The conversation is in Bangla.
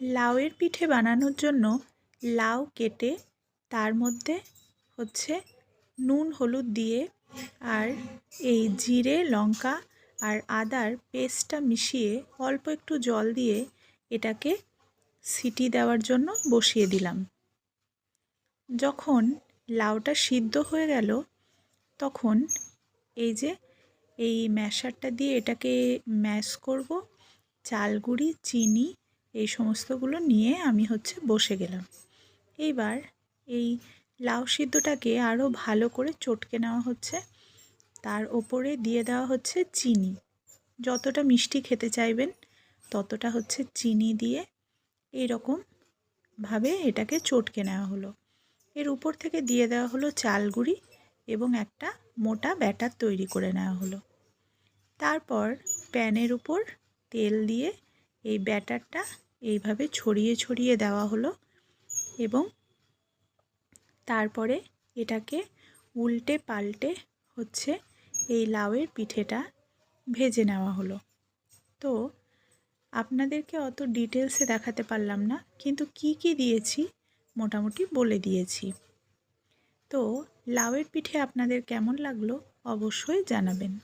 লাউয়ের পিঠে বানানোর জন্য লাউ কেটে তার মধ্যে হচ্ছে নুন হলুদ দিয়ে আর এই জিরে লঙ্কা আর আদার পেস্টটা মিশিয়ে অল্প একটু জল দিয়ে এটাকে সিটি দেওয়ার জন্য বসিয়ে দিলাম। যখন লাউটা সিদ্ধ হয়ে গেল তখন এই যে এই ম্যাশারটা দিয়ে এটাকে ম্যাশ করব। চাল গুঁড়ি চিনি এই সমস্তগুলো নিয়ে আমি বসে গেলাম। এইবার এই লাউ সিদ্ধটাকে আরও ভালো করে চটকে নেওয়া হচ্ছে। তার ওপরে দিয়ে দেওয়া হচ্ছে চিনি। যতটা মিষ্টি খেতে চাইবেন ততটা চিনি দিয়ে এইরকমভাবে এটাকে চটকে নেওয়া হলো। এর উপর থেকে দিয়ে দেওয়া হলো চাল গুঁড়ি এবং একটা মোটা ব্যাটার তৈরি করে নেওয়া হলো। তারপর প্যানের উপর তেল দিয়ে এই ব্যাটারটা এইভাবে ছড়িয়ে ছড়িয়ে দেওয়া হলো এবং তারপরে এটাকে উল্টে পাল্টে এই লাউয়ের পিঠেটা ভেজে নেওয়া হলো। তো আপনাদেরকে অত ডিটেলসে দেখাতে পারলাম না, কিন্তু কি কি দিয়েছি মোটামুটি বলে দিয়েছি। তো লাউয়ের পিঠে আপনাদের কেমন লাগলো অবশ্যই জানাবেন।